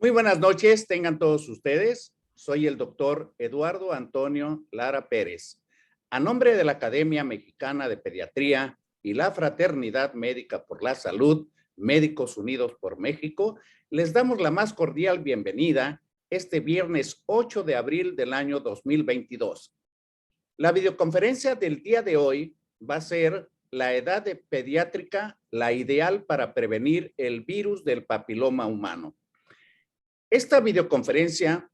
Muy buenas noches, tengan todos ustedes. Soy el doctor Eduardo Antonio Lara Pérez. A nombre de la Academia Mexicana de Pediatría y la Fraternidad Médica por la Salud, Médicos Unidos por México, les damos la más cordial bienvenida este viernes 8 de abril del año 2022. La videoconferencia del día de hoy va a ser la edad pediátrica, la ideal para prevenir el virus del papiloma humano. Esta videoconferencia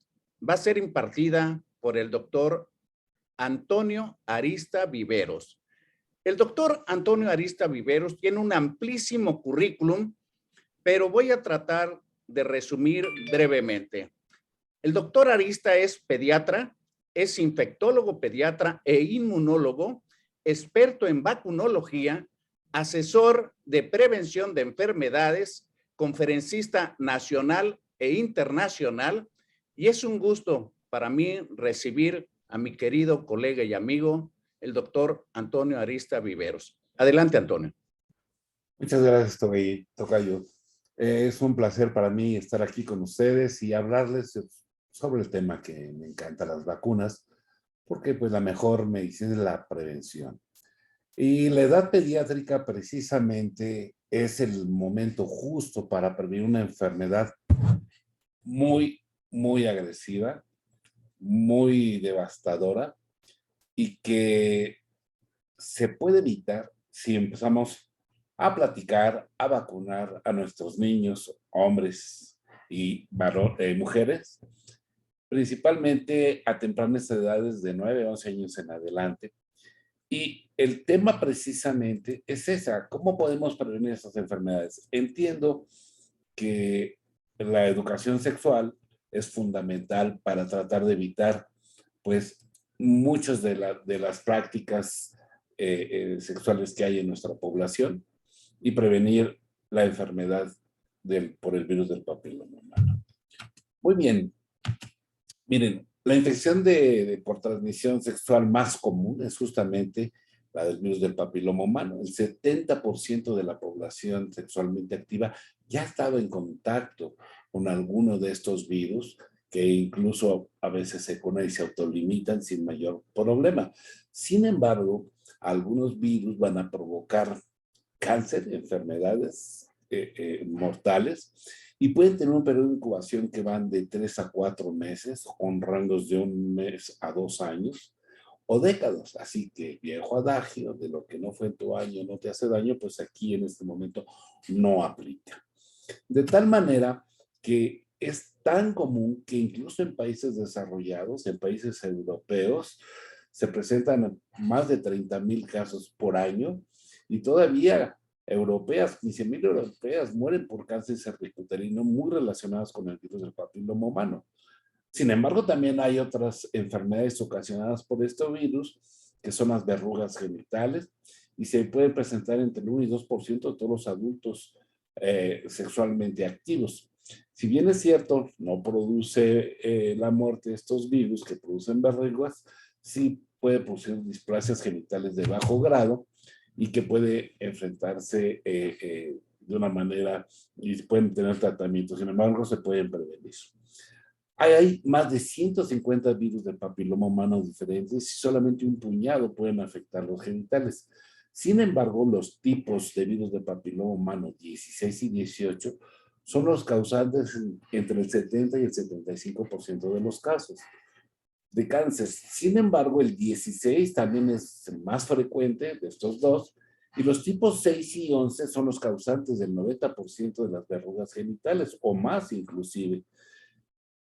va a ser impartida por el doctor Antonio Arista Viveros. El doctor Antonio Arista Viveros tiene un amplísimo currículum, pero voy a tratar de resumir brevemente. El doctor Arista es pediatra, es infectólogo pediatra e inmunólogo, experto en vacunología, asesor de prevención de enfermedades, conferencista nacional e internacional, y es un gusto para mí recibir a mi querido colega y amigo, el doctor Antonio Arista Viveros. Adelante, Antonio. Muchas gracias, Tocayo. Es un placer para mí estar aquí con ustedes y hablarles sobre el tema que me encanta, las vacunas, porque pues la mejor medicina es la prevención. Y la edad pediátrica precisamente es el momento justo para prevenir una enfermedad muy agresiva, muy devastadora y que se puede evitar si empezamos a platicar, a vacunar a nuestros niños, hombres y mujeres, principalmente a tempranas edades de 9 a 11 años en adelante. Y el tema precisamente es esa, ¿cómo podemos prevenir estas enfermedades? Entiendo que la educación sexual es fundamental para tratar de evitar, pues, muchas de las prácticas sexuales que hay en nuestra población y prevenir la enfermedad por el virus del papiloma humano. Muy bien. Miren, la infección por transmisión sexual más común es justamente la del virus del papiloma humano. El 70% de la población sexualmente activa ya ha estado en contacto con alguno de estos virus, que incluso a veces se conocen y se autolimitan sin mayor problema. Sin embargo, algunos virus van a provocar cáncer, enfermedades mortales, y pueden tener un periodo de incubación que van de 3 a 4 meses, con rangos de 1 mes a 2 años, o décadas. Así que viejo adagio, de lo que no fue en tu año no te hace daño, pues aquí en este momento no aplica. De tal manera que es tan común que incluso en países desarrollados, en países europeos, se presentan más de 30,000 casos por año, y todavía europeas, 15,000 europeas mueren por cáncer cervicuterino muy relacionadas con el virus del papiloma humano. Sin embargo, también hay otras enfermedades ocasionadas por este virus, que son las verrugas genitales, y se puede presentar entre el 1 y 2% de todos los adultos sexualmente activos. Si bien es cierto, no produce la muerte de estos virus que producen verrugas, sí puede producir displasias genitales de bajo grado y que puede enfrentarse de una manera y pueden tener tratamiento. Sin embargo, se pueden prevenir. Hay más de 150 virus del papiloma humano diferentes y solamente un puñado pueden afectar los genitales. Sin embargo, los tipos de virus del papiloma humano 16 y 18 son los causantes entre el 70 y el 75% de los casos de cáncer. Sin embargo, el 16 también es el más frecuente de estos dos, y los tipos 6 y 11 son los causantes del 90% de las verrugas genitales, o más inclusive.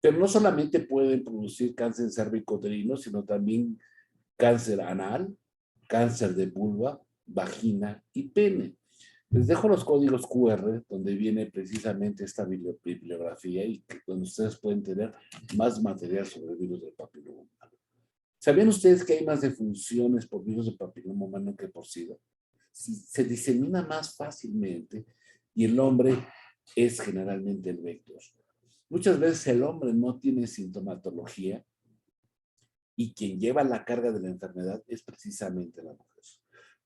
Pero no solamente pueden producir cáncer cervicuterino, sino también cáncer anal, cáncer de vulva, vagina y pene. Les dejo los códigos QR donde viene precisamente esta bibliografía y donde ustedes pueden tener más material sobre el virus del papiloma humano. ¿Sabían ustedes que hay más defunciones por virus del papiloma humano que por SIDA? Se disemina más fácilmente y el hombre es generalmente el vector. Muchas veces el hombre no tiene sintomatología y quien lleva la carga de la enfermedad es precisamente la mujer.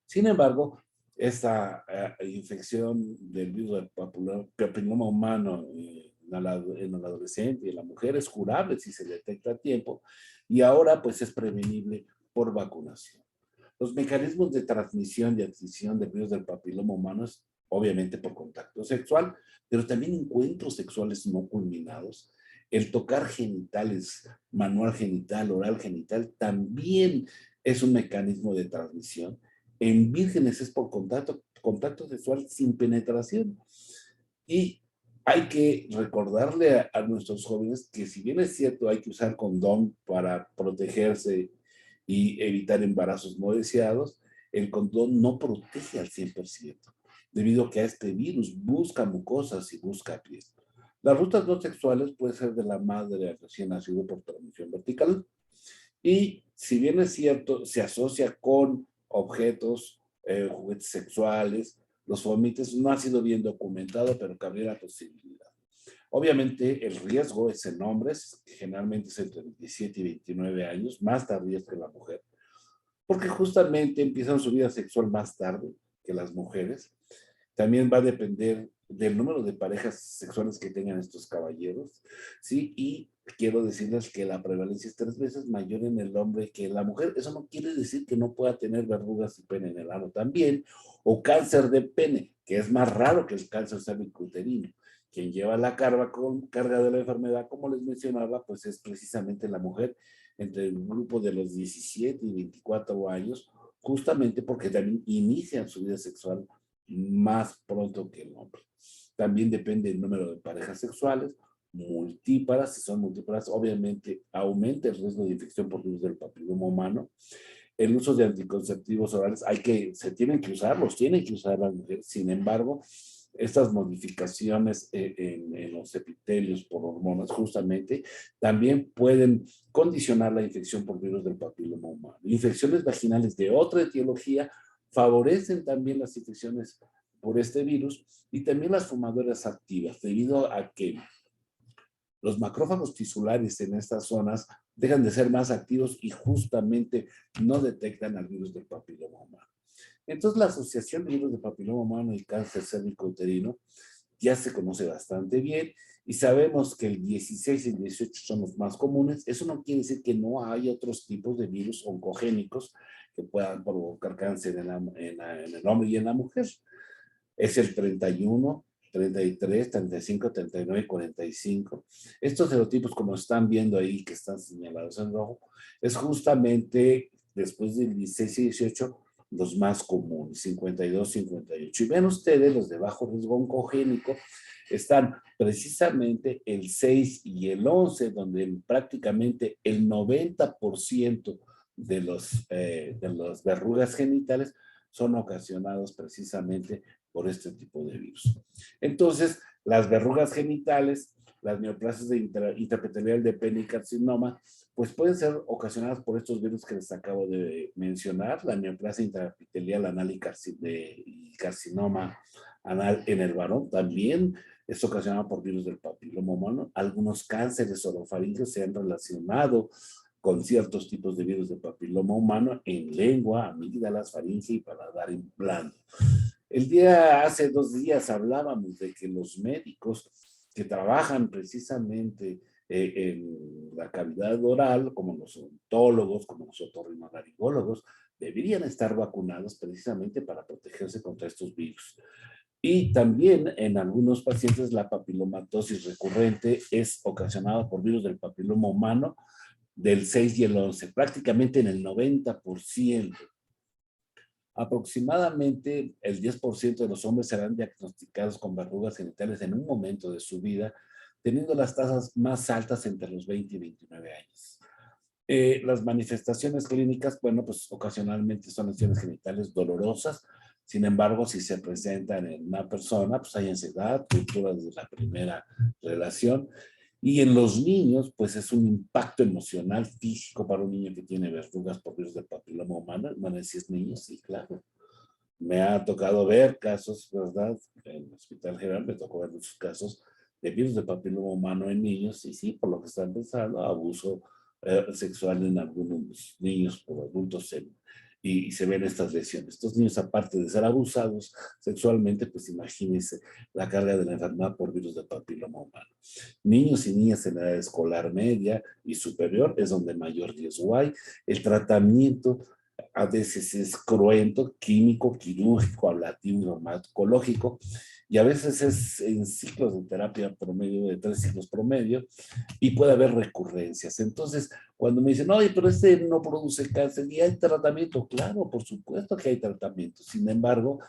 Sin embargo, esta infección del virus del papiloma humano en el adolescente y en la mujer es curable si se detecta a tiempo y ahora pues es prevenible por vacunación. Los mecanismos de transmisión y adquisición de virus del papiloma humano es obviamente por contacto sexual, pero también encuentros sexuales no culminados. El tocar genitales, manual genital, oral genital, también es un mecanismo de transmisión. En vírgenes es por contacto sexual sin penetración. Y hay que recordarle a nuestros jóvenes que si bien es cierto hay que usar condón para protegerse y evitar embarazos no deseados, el condón no protege al 100%, debido a que este virus busca mucosas y busca piel. Las rutas no sexuales pueden ser de la madre al recién nacido por transmisión vertical y si bien es cierto, se asocia con objetos, juguetes sexuales, los fomites, no ha sido bien documentado, pero cabría la posibilidad. Obviamente el riesgo es en hombres, que generalmente es entre 27 y 29 años, más tardías que la mujer, porque justamente empiezan su vida sexual más tarde que las mujeres. También va a depender del número de parejas sexuales que tengan estos caballeros, ¿sí? Y quiero decirles que la prevalencia es 3 veces mayor en el hombre que en la mujer. Eso no quiere decir que no pueda tener verrugas y pene en el ano también, o cáncer de pene, que es más raro que el cáncer cervicuterino. Quien lleva la carga de la enfermedad, como les mencionaba, pues es precisamente la mujer entre el grupo de los 17 y 24 años, justamente porque también inician su vida sexual más pronto que el hombre. También depende del número de parejas sexuales, multíparas, si son multíparas, obviamente aumenta el riesgo de infección por virus del papiloma humano. El uso de anticonceptivos orales, se tienen que usar, los tienen que usar las mujeres. Sin embargo, estas modificaciones en los epitelios por hormonas justamente también pueden condicionar la infección por virus del papiloma humano. Infecciones vaginales de otra etiología favorecen también las infecciones por este virus y también las fumadoras activas, debido a que los macrófagos tisulares en estas zonas dejan de ser más activos y justamente no detectan al virus del papiloma humano. Entonces, la asociación de virus de papiloma humano y cáncer cérvico-uterino ya se conoce bastante bien y sabemos que el 16 y el 18 son los más comunes. Eso no quiere decir que no hay otros tipos de virus oncogénicos que puedan provocar cáncer en el hombre y en la mujer. Es el 31, 33, 35, 39 y 45. Estos serotipos, como están viendo ahí, que están señalados en rojo, es justamente después del 16 y 18 los más comunes, 52, 58. Y ven ustedes, los de bajo riesgo oncogénico están precisamente el 6 y el 11, donde prácticamente el 90% de las verrugas genitales son ocasionados precisamente por este tipo de virus. Entonces, las verrugas genitales, las neoplasias intraepitelial de pene y carcinoma, pues pueden ser ocasionadas por estos virus que les acabo de mencionar, la neoplasia intraepitelial anal y carcinoma anal en el varón también es ocasionado por virus del papiloma humano. Algunos cánceres orofaringeos se han relacionado con ciertos tipos de virus de papiloma humano en lengua, amígdalas, faringe y paladar blando. Hace 2 días hablábamos de que los médicos que trabajan precisamente en la cavidad oral, como los odontólogos, como los otorrinolaringólogos, deberían estar vacunados precisamente para protegerse contra estos virus. Y también en algunos pacientes la papilomatosis recurrente es ocasionada por virus del papiloma humano del 6 y el 11, prácticamente en el 90%. Aproximadamente el 10% de los hombres serán diagnosticados con verrugas genitales en un momento de su vida, teniendo las tasas más altas entre los 20 y 29 años. Las manifestaciones clínicas, bueno, pues ocasionalmente son lesiones genitales dolorosas. Sin embargo, si se presentan en una persona, pues hay ansiedad, ruptura desde la primera relación. Y en los niños, pues es un impacto emocional, físico para un niño que tiene verrugas por virus del papiloma humano. Bueno, si es niño, sí, claro. Me ha tocado ver casos, ¿verdad? En el Hospital General me tocó ver muchos casos de virus de papiloma humano en niños y sí, por lo que están pensando, abuso sexual en algunos niños por adultos y se ven estas lesiones. Estos niños, aparte de ser abusados sexualmente, pues imagínense la carga de la enfermedad por virus de papiloma humano. Niños y niñas en edad escolar media y superior es donde mayor riesgo hay. El tratamiento a veces es cruento, químico, quirúrgico, ablativo y farmacológico, y a veces es en ciclos de terapia promedio, de 3 ciclos promedio, y puede haber recurrencias. Entonces, cuando me dicen, oye, pero este no produce cáncer, y hay tratamiento, claro, por supuesto que hay tratamiento. Sin embargo,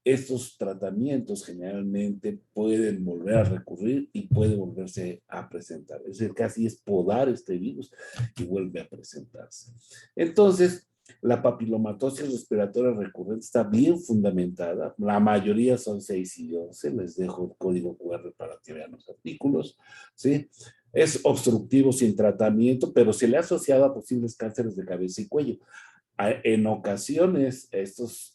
estos tratamientos generalmente pueden volver a recurrir y puede volverse a presentar. Es decir, casi es podar este virus y vuelve a presentarse. Entonces, la papilomatosis respiratoria recurrente está bien fundamentada. La mayoría son 6 y 11. Les dejo el código QR para que vean los artículos. ¿Sí? Es obstructivo sin tratamiento, pero se le ha asociado a posibles cánceres de cabeza y cuello. En ocasiones, estos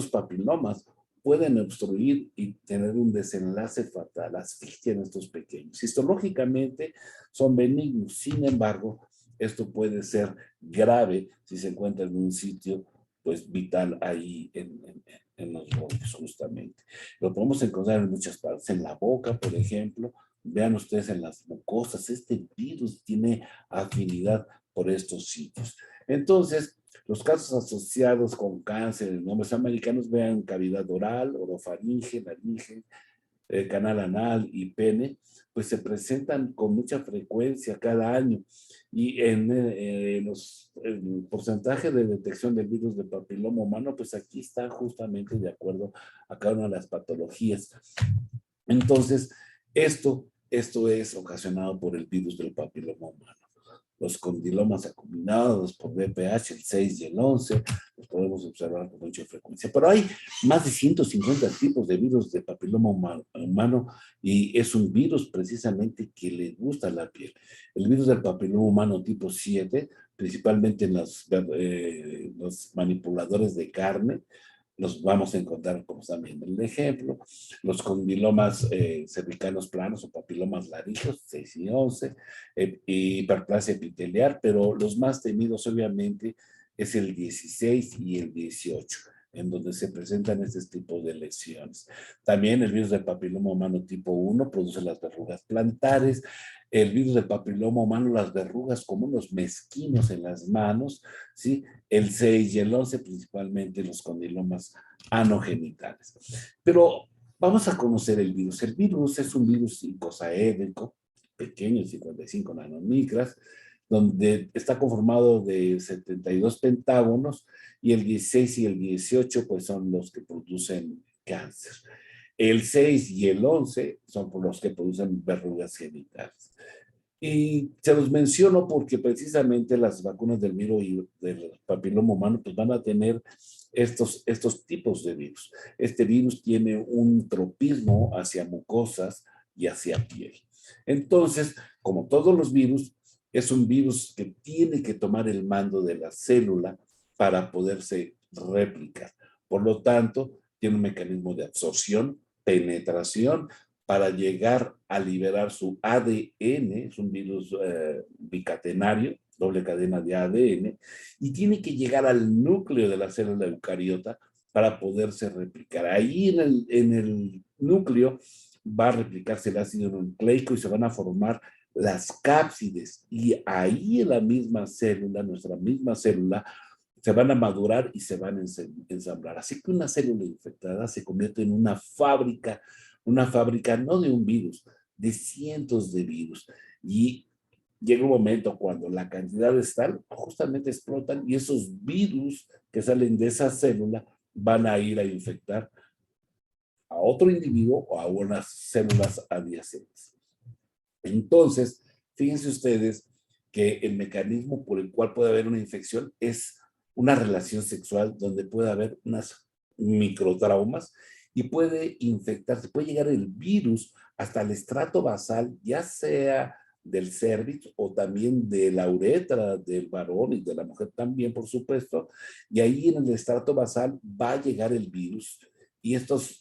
papilomas pueden obstruir y tener un desenlace fatal, asfixia en estos pequeños. Histológicamente son benignos, sin embargo, esto puede ser grave si se encuentra en un sitio pues vital ahí en los bronquios justamente. Lo podemos encontrar en muchas partes, en la boca, por ejemplo. Vean ustedes en las mucosas, este virus tiene afinidad por estos sitios. Entonces, los casos asociados con cáncer en hombres americanos, vean cavidad oral, orofaringe, laringe, canal anal y pene, pues se presentan con mucha frecuencia cada año. Y en el porcentaje de detección del virus de papiloma humano, pues aquí está justamente de acuerdo a cada una de las patologías. Entonces, esto es ocasionado por el virus del papiloma humano. Los condilomas acuminados por VPH, el 6 y el 11, los podemos observar con mucha frecuencia. Pero hay más de 150 tipos de virus de papiloma humano y es un virus precisamente que le gusta a la piel. El virus del papiloma humano tipo 7, principalmente en los manipuladores de carne, los vamos a encontrar, como están viendo en el ejemplo, los condilomas cervicanos planos o papilomas laringeos, 6 y 11, hiperplasia epitelial, pero los más temidos obviamente es el 16 y el 18, en donde se presentan este tipo de lesiones. También el virus del papiloma humano tipo 1 produce las verrugas plantares, el virus del papiloma humano, las verrugas como unos mezquinos en las manos, ¿sí? El 6 y el 11, principalmente los condilomas anogenitales. Pero vamos a conocer el virus. El virus es un virus icosaédrico, pequeño, 55 nanomicras, donde está conformado de 72 pentágonos y el 16 y el 18 pues son los que producen cáncer. El 6 y el 11 son por los que producen verrugas genitales. Y se los menciono porque precisamente las vacunas del virus y del papiloma humano pues van a tener estos tipos de virus. Este virus tiene un tropismo hacia mucosas y hacia piel. Entonces, como todos los virus, es un virus que tiene que tomar el mando de la célula para poderse replicar. Por lo tanto, tiene un mecanismo de absorción, penetración, para llegar a liberar su ADN, es un virus bicatenario, doble cadena de ADN, y tiene que llegar al núcleo de la célula eucariota para poderse replicar. Ahí en el núcleo va a replicarse el ácido nucleico y se van a formar las cápsides, y ahí en la misma célula, nuestra misma célula, se van a madurar y se van a ensamblar. Así que una célula infectada se convierte en una fábrica no de un virus, de cientos de virus. Y llega un momento cuando la cantidad es tal, justamente explotan y esos virus que salen de esa célula van a ir a infectar a otro individuo o a unas células adyacentes. Entonces, fíjense ustedes que el mecanismo por el cual puede haber una infección es una relación sexual donde puede haber unas microtraumas y puede infectarse, puede llegar el virus hasta el estrato basal, ya sea del cérvix o también de la uretra del varón y de la mujer también, por supuesto, y ahí en el estrato basal va a llegar el virus y estas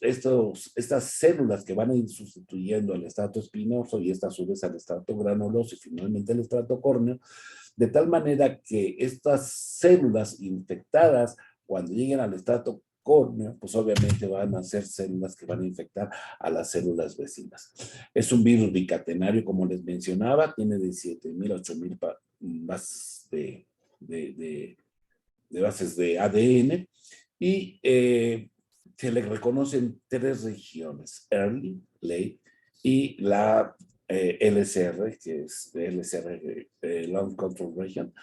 células que van a ir sustituyendo al estrato espinoso y esta a su vez al estrato granuloso y finalmente al estrato córneo, de tal manera que estas células infectadas, cuando lleguen al estrato córneo, pues obviamente van a ser células que van a infectar a las células vecinas. Es un virus bicatenario, como les mencionaba, tiene de 7,000 a 8,000 bases de bases de ADN y se le reconocen 3 regiones, early, late y la LCR, que es LCR, Long Control Region,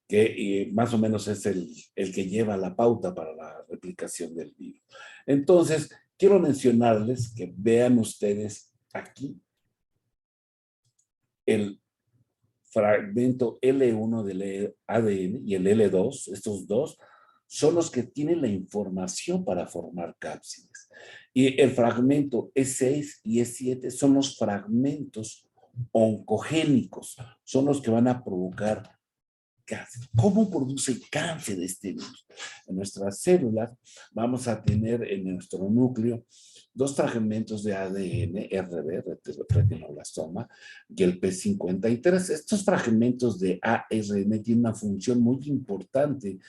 que más o menos es el que lleva la pauta para la replicación del virus. Entonces, quiero mencionarles que vean ustedes aquí el fragmento L1 del ADN y el L2, estos dos, son los que tienen la información para formar cápsides. Y el fragmento E6 y E7 son los fragmentos oncogénicos, son los que van a provocar cáncer. ¿Cómo produce cáncer este virus? En nuestras células vamos a tener en nuestro núcleo 2 fragmentos de ADN, RB, retinoblastoma, y el P53. Estos fragmentos de ARN tienen una función muy importante,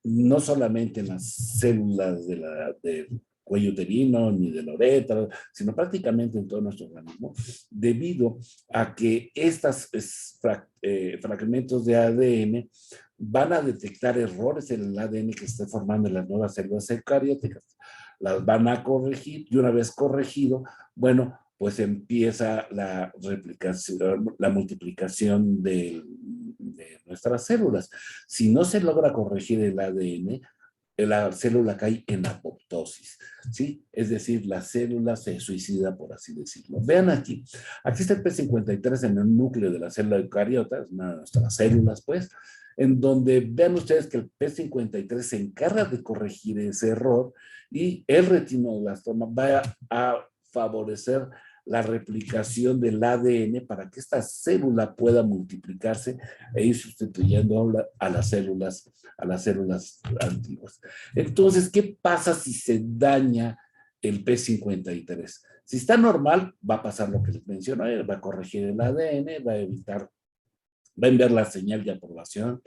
no solamente en las células del cuello uterino ni de la uretra, sino prácticamente en todo nuestro organismo, debido a que estos fragmentos de ADN van a detectar errores en el ADN que esté formando en las nuevas células eucarióticas. Las van a corregir y una vez corregido, bueno, pues empieza la replicación, la multiplicación de nuestras células. Si no se logra corregir el ADN, la célula cae en apoptosis, ¿sí? Es decir, la célula se suicida, por así decirlo. Vean aquí, aquí está el P53 en el núcleo de la célula eucariota, es una de nuestras células, pues, en donde vean ustedes que el P53 se encarga de corregir ese error y el retinoblastoma va a favorecer la replicación del ADN para que esta célula pueda multiplicarse e ir sustituyendo a las células antiguas. Entonces, ¿qué pasa si se daña el P53? Si está normal, va a pasar lo que les menciono, va a corregir el ADN, va a enviar la señal de aprobación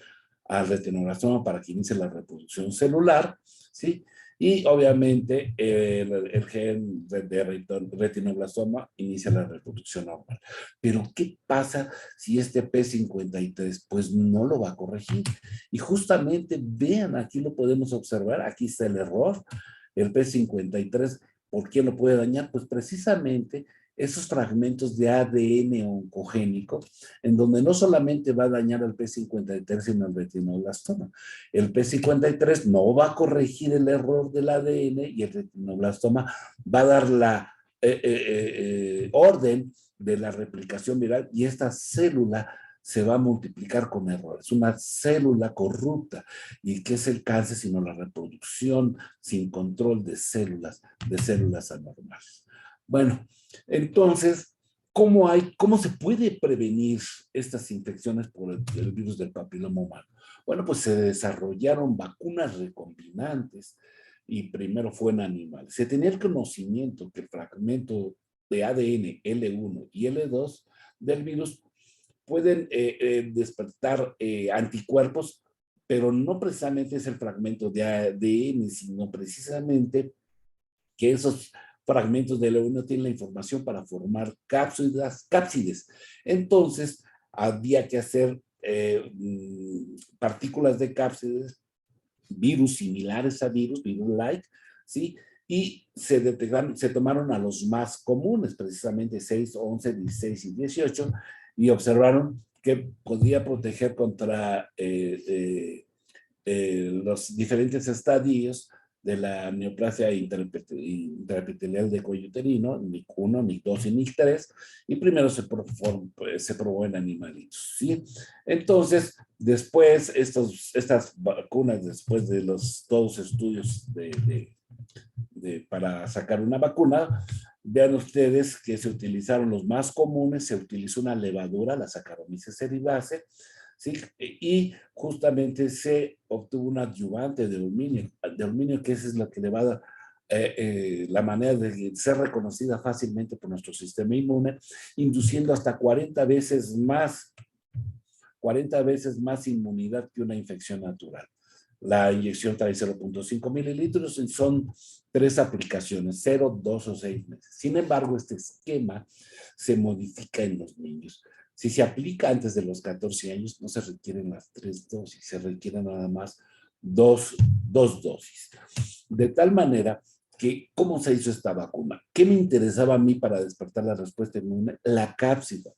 al retinoblastoma para que inicie la reproducción celular, ¿sí? Y obviamente el gen de retinoblastoma inicia la reproducción normal. Pero ¿qué pasa si este P53 pues no lo va a corregir? Y justamente vean, aquí lo podemos observar, aquí está el error, el P53, ¿por qué lo puede dañar? Pues precisamente esos fragmentos de ADN oncogénico, en donde no solamente va a dañar el P53, sino el retinoblastoma. El P53 no va a corregir el error del ADN y el retinoblastoma va a dar la orden de la replicación viral y esta célula se va a multiplicar con errores. Una célula corrupta. ¿Y qué es el cáncer? Sino la reproducción sin control de células anormales. Bueno, entonces, ¿cómo se puede prevenir estas infecciones por el virus del papiloma humano? Bueno, pues se desarrollaron vacunas recombinantes y primero fue en animales. Se tenía el conocimiento que el fragmento de ADN L1 y L2 del virus pueden despertar anticuerpos, pero no precisamente es el fragmento de ADN, sino precisamente que esos fragmentos de L1 tienen la información para formar cápsides. Entonces, había que hacer partículas de cápsides, virus similares a virus-like, ¿sí? Y se tomaron a los más comunes, precisamente 6, 11, 16 y 18, y observaron que podía proteger contra los diferentes estadios de la neoplasia intraepitelial de cuello uterino, NIC 1, NIC 2 y NIC 3, y primero se probó en animalitos, ¿sí? Entonces, después, estas vacunas, después de todos los estudios para sacar una vacuna, vean ustedes que se utilizaron los más comunes, se utilizó una levadura, la Saccharomyces cerevisiae, ¿sí? Y justamente se obtuvo un adyuvante de aluminio, que eso es lo que le va la manera de ser reconocida fácilmente por nuestro sistema inmune, induciendo hasta 40 veces más inmunidad que una infección natural. La inyección trae 0.5 mililitros y son 3 aplicaciones, 0, 2 o 6 meses. Sin embargo, este esquema se modifica en los niños. Si se aplica antes de los 14 años, no se requieren las 3 dosis, se requieren nada más 2 dosis. De tal manera que, ¿cómo se hizo esta vacuna? ¿Qué me interesaba a mí para despertar la respuesta inmune? La cápsida,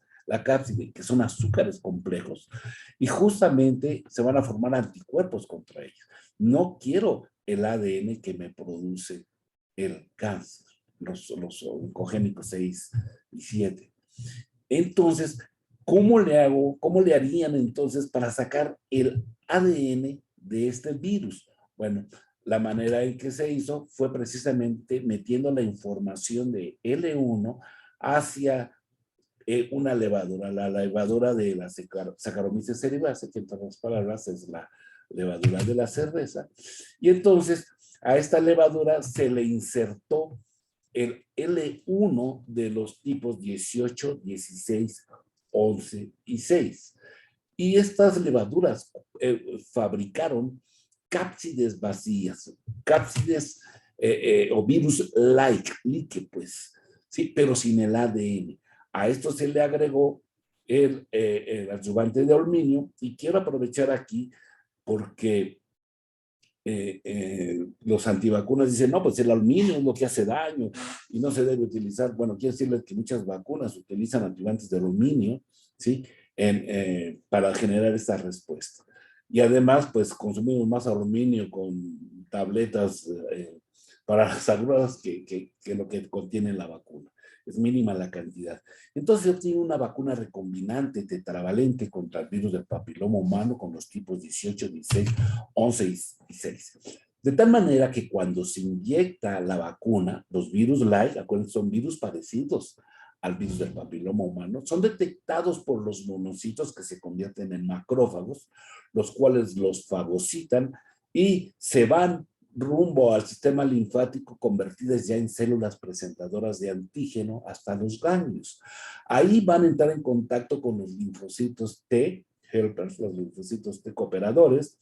que son azúcares complejos, y justamente se van a formar anticuerpos contra ellos. No quiero el ADN que me produce el cáncer, los oncogénicos 6 y 7. Entonces, ¿cómo le hago? ¿Cómo le harían entonces para sacar el ADN de este virus? Bueno, la manera en que se hizo fue precisamente metiendo la información de L1 hacia una levadura, la levadura de la Saccharomyces cerevisiae, que en otras palabras es la levadura de la cerveza. Y entonces a esta levadura se le insertó el L1 de los tipos 18, 16, 11 y 6. Y estas levaduras fabricaron cápsides vacías, cápsides o virus-like, pues, sí, pero sin el ADN. A esto se le agregó el adyuvante de aluminio, y quiero aprovechar aquí porque los antivacunas dicen, no, pues el aluminio es lo que hace daño y no se debe utilizar. Bueno, quiero decirles que muchas vacunas utilizan adyuvantes de aluminio, ¿sí? Para generar esta respuesta. Y además, pues consumimos más aluminio con tabletas para las agruras que lo que contiene la vacuna. Es mínima la cantidad. Entonces yo tengo una vacuna recombinante tetravalente contra el virus del papiloma humano con los tipos 18, 16, 11 y 6. De tal manera que cuando se inyecta la vacuna, los virus light, acuérdense, son virus parecidos al virus del papiloma humano, son detectados por los monocitos que se convierten en macrófagos, los cuales los fagocitan y se van rumbo al sistema linfático, convertidas ya en células presentadoras de antígeno hasta los ganglios. Ahí van a entrar en contacto con los linfocitos T, helpers, los linfocitos T cooperadores,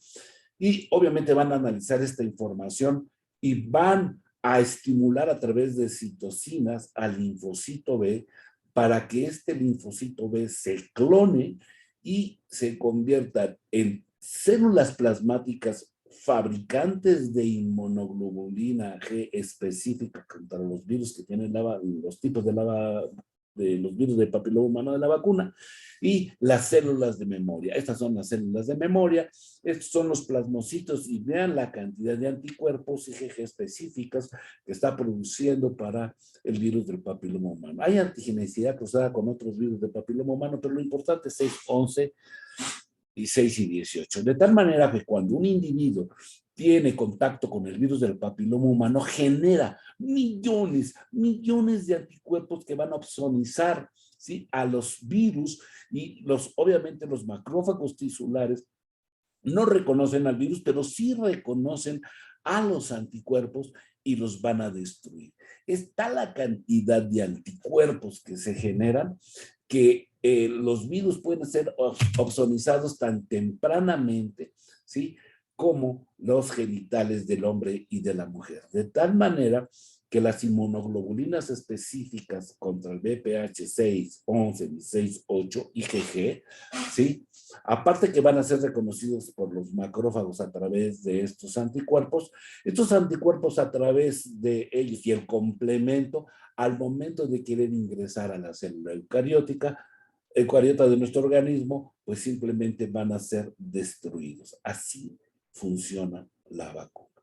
y obviamente van a analizar esta información y van a estimular a través de citocinas al linfocito B para que este linfocito B se clone y se convierta en células plasmáticas fabricantes de inmunoglobulina G específica contra los virus que tienen los tipos de los virus de papiloma humano de la vacuna, y las células de memoria. Estas son las células de memoria, estos son los plasmocitos, y vean la cantidad de anticuerpos IgG específicas que está produciendo para el virus del papiloma humano. Hay antigenicidad cruzada con otros virus del papiloma humano, pero lo importante es 6, 11 y 6 y 18. De tal manera que cuando un individuo tiene contacto con el virus del papiloma humano, genera millones de anticuerpos que van a opsonizar, ¿sí?, a los virus, y obviamente los macrófagos tisulares no reconocen al virus, pero sí reconocen a los anticuerpos y los van a destruir. Es tal la cantidad de anticuerpos que se generan que los virus pueden ser opsonizados tan tempranamente, ¿sí?, como los genitales del hombre y de la mujer. De tal manera que las inmunoglobulinas específicas contra el BPH6, 11, 16, 8, IgG, ¿sí?, aparte que van a ser reconocidos por los macrófagos a través de estos anticuerpos a través de ellos y el complemento al momento de querer ingresar a la célula eucariota de nuestro organismo, pues simplemente van a ser destruidos. Así funciona la vacuna.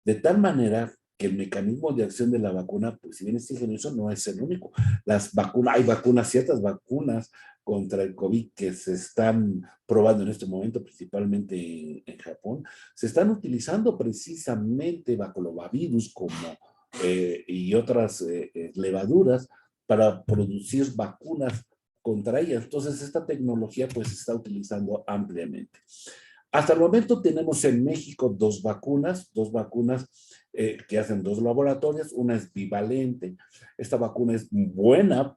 De tal manera que el mecanismo de acción de la vacuna, pues si bien es ingenioso, no es el único. Hay ciertas vacunas contra el COVID que se están probando en este momento, principalmente en Japón, se están utilizando precisamente baculovirus y otras levaduras para producir vacunas contra ellas. Entonces, esta tecnología pues se está utilizando ampliamente. Hasta el momento tenemos en México dos vacunas que hacen dos laboratorios. Una es bivalente. Esta vacuna es buena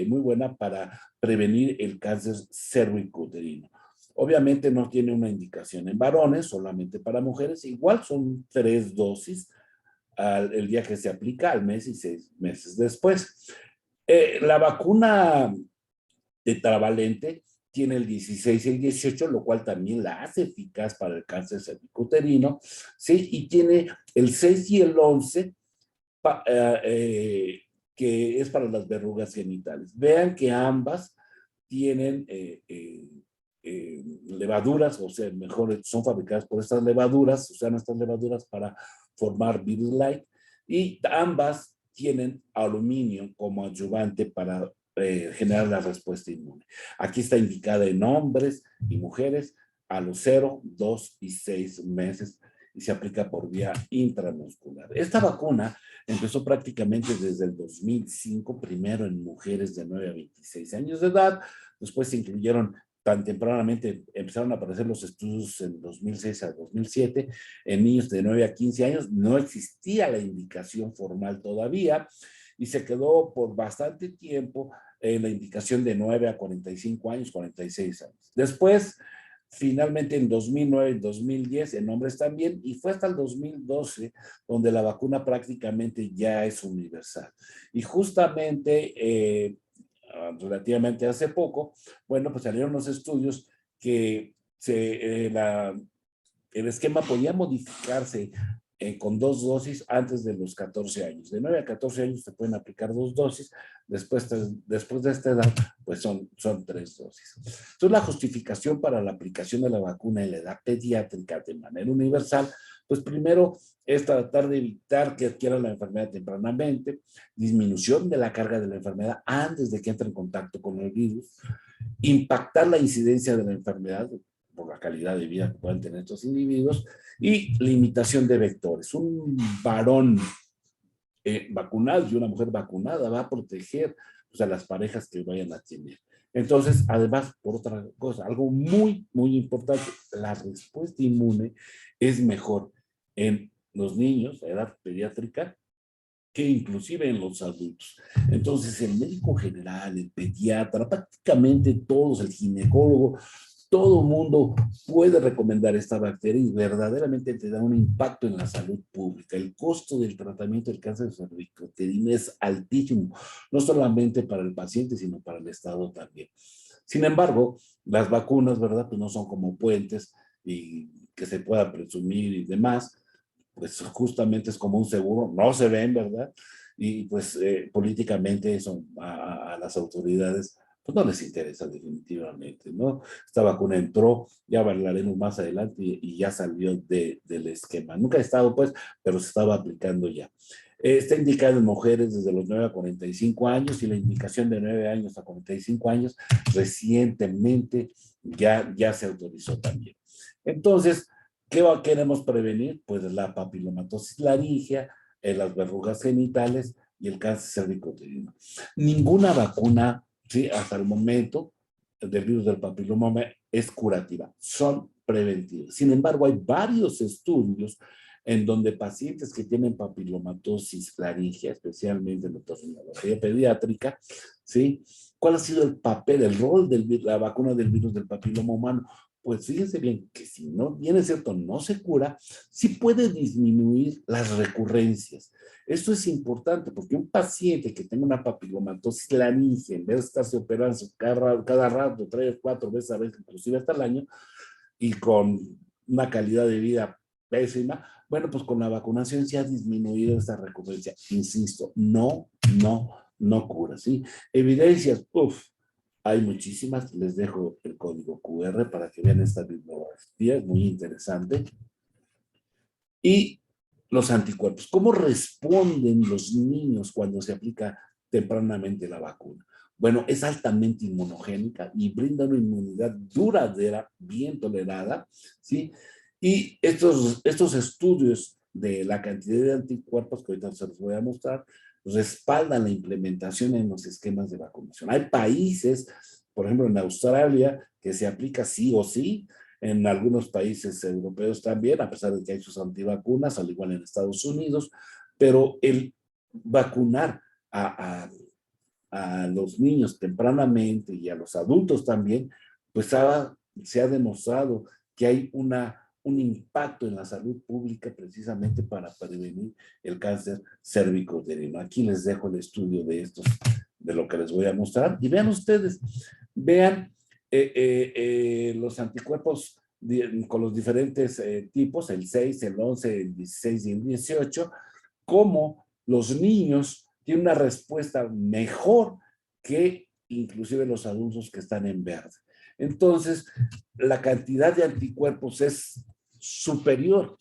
muy buena para prevenir el cáncer cervicuterino. Obviamente no tiene una indicación en varones, solamente para mujeres. Igual son 3 dosis el día que se aplica, al mes y 6 meses después. La vacuna tetravalente tiene el 16 y el 18, lo cual también la hace eficaz para el cáncer cervicuterino, ¿sí? Y tiene el 6 y el 11, que es para las verrugas genitales. Vean que ambas tienen levaduras, o sea, mejor son fabricadas por estas levaduras, usan estas levaduras para formar virus-like, y ambas tienen aluminio como adyuvante para generar la respuesta inmune. Aquí está indicada en hombres y mujeres a los 0, 2 y 6 meses y se aplica por vía intramuscular. Esta vacuna empezó prácticamente desde el 2005, primero en mujeres de 9 a 26 años de edad, después se incluyeron tan tempranamente, empezaron a aparecer los estudios en 2006 a 2007, en niños de 9 a 15 años, no existía la indicación formal todavía, y se quedó por bastante tiempo en la indicación de 9 a 45 años, 46 años. Después, finalmente en 2009 y 2010 en hombres también, y fue hasta el 2012 donde la vacuna prácticamente ya es universal. Y justamente relativamente hace poco, bueno, pues salieron los estudios que el esquema podía modificarse con 2 dosis antes de los 14 años. De 9 a 14 años se pueden aplicar 2 dosis, después de esta edad, pues son 3 dosis. Entonces, la justificación para la aplicación de la vacuna en la edad pediátrica de manera universal, pues primero es tratar de evitar que adquieran la enfermedad tempranamente, disminución de la carga de la enfermedad antes de que entre en contacto con el virus, impactar la incidencia de la enfermedad por la calidad de vida que puedan tener estos individuos, y limitación de vectores. Un varón vacunado y una mujer vacunada va a proteger, pues, a las parejas que vayan a tener. Entonces, además, por otra cosa, algo muy, muy importante, la respuesta inmune es mejor en los niños, a edad pediátrica, que inclusive en los adultos. Entonces, el médico general, el pediatra, prácticamente todos, el ginecólogo, todo mundo puede recomendar esta bacteria y verdaderamente te da un impacto en la salud pública. El costo del tratamiento del cáncer cervicuterino es altísimo, no solamente para el paciente, sino para el Estado también. Sin embargo, las vacunas, ¿verdad? Pues no son como puentes y que se pueda presumir y demás, pues justamente es como un seguro, no se ven, ¿verdad? Y pues políticamente eso a las autoridades pues no les interesa definitivamente, ¿no? Esta vacuna entró, ya hablaremos más adelante y ya salió del esquema. Nunca ha estado pues, pero se estaba aplicando ya. Está indicado en mujeres desde los 9 a 45 años y la indicación de 9 años a 45 años recientemente ya se autorizó también. Entonces, ¿qué queremos prevenir? Pues la papilomatosis laríngea, las verrugas genitales y el cáncer cervicuterino. Ninguna vacuna, sí, hasta el momento, del virus del papiloma es curativa, son preventivas. Sin embargo, hay varios estudios en donde pacientes que tienen papilomatosis laríngea, especialmente en la otorrinolaringología pediátrica, ¿sí? ¿Cuál ha sido el papel, el rol de la vacuna del virus del papiloma humano? Pues fíjense bien que si no, bien es cierto, no se cura, sí puede disminuir las recurrencias. Esto es importante porque un paciente que tenga una papilomatosis laríngea, en vez de estarse operando cada rato, 3, 4 veces a veces, inclusive hasta el año, y con una calidad de vida pésima, bueno, pues con la vacunación se ha disminuido esta recurrencia. Insisto, no cura, ¿sí? Evidencias, hay muchísimas, les dejo el código QR para que vean esta bibliografía, es muy interesante. Y los anticuerpos, ¿cómo responden los niños cuando se aplica tempranamente la vacuna? Bueno, es altamente inmunogénica y brinda una inmunidad duradera, bien tolerada, ¿sí? Y estos estudios de la cantidad de anticuerpos que ahorita se los voy a mostrar, respaldan la implementación en los esquemas de vacunación. Hay países, por ejemplo en Australia, que se aplica sí o sí, en algunos países europeos también, a pesar de que hay sus antivacunas, al igual en Estados Unidos, pero el vacunar a los niños tempranamente y a los adultos también, pues se ha demostrado que hay un impacto en la salud pública precisamente para prevenir el cáncer cervicouterino. Aquí les dejo el estudio de lo que les voy a mostrar. Y vean ustedes, vean los anticuerpos con los diferentes tipos, el 6, el 11, el 16 y el 18, cómo los niños tienen una respuesta mejor que inclusive los adultos que están en verde. Entonces, la cantidad de anticuerpos es superior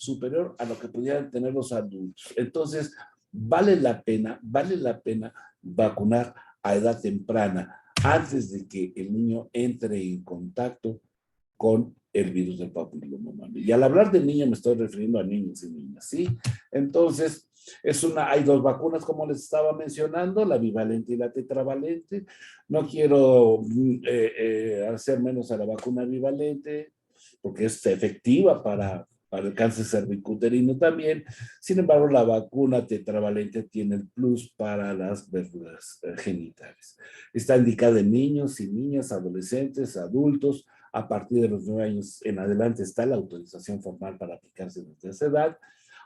a lo que pudieran tener los adultos. Entonces, vale la pena vacunar a edad temprana, antes de que el niño entre en contacto con el virus del papiloma humano. Y al hablar de niños me estoy refiriendo a niños y niñas, ¿sí? Entonces, hay dos vacunas, como les estaba mencionando, la bivalente y la tetravalente. No quiero hacer menos a la vacuna bivalente, porque es efectiva para el cáncer cervicuterino también. Sin embargo, la vacuna tetravalente tiene el plus para las verrugas genitales. Está indicada en niños y niñas, adolescentes, adultos. A partir de los 9 años en adelante está la autorización formal para aplicarse desde esa edad,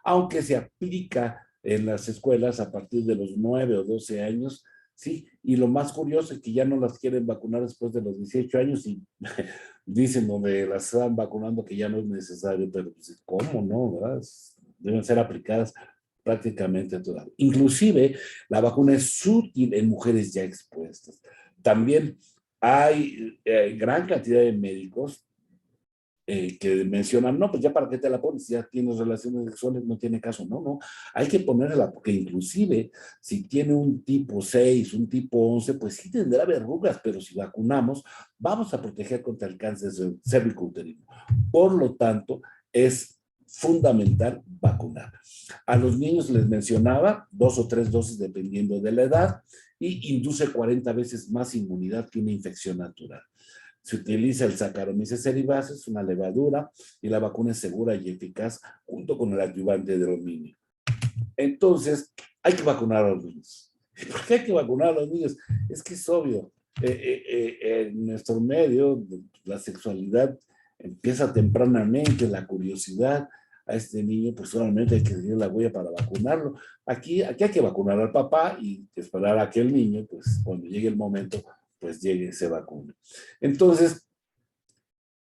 aunque se aplica en las escuelas a partir de los 9 o 12 años, ¿sí? Y lo más curioso es que ya no las quieren vacunar después de los 18 años y dicen donde las están vacunando que ya no es necesario, pero pues, ¿cómo no? ¿Verdad? Deben ser aplicadas prácticamente todas. Inclusive, la vacuna es útil en mujeres ya expuestas. También hay gran cantidad de médicos que mencionan, no, pues ya para qué te la pones, ya tienes relaciones sexuales, no tiene caso. No, hay que ponerla, porque inclusive si tiene un tipo 6, un tipo 11, pues sí tendrá verrugas, pero si vacunamos, vamos a proteger contra el cáncer cervicouterino. Por lo tanto, es fundamental vacunar. A los niños les mencionaba 2 o 3 dosis dependiendo de la edad, y induce 40 veces más inmunidad que una infección natural. Se utiliza el Saccharomyces cerevisiae, una levadura, y la vacuna es segura y eficaz junto con el adyuvante de aluminio. Entonces, hay que vacunar a los niños. ¿Por qué hay que vacunar a los niños? Es que es obvio. En nuestro medio, la sexualidad empieza tempranamente, la curiosidad. A este niño, pues solamente hay que seguir la huella para vacunarlo. Aquí hay que vacunar al papá y esperar a que el niño, pues cuando llegue el momento, pues llegue y se vacune. Entonces,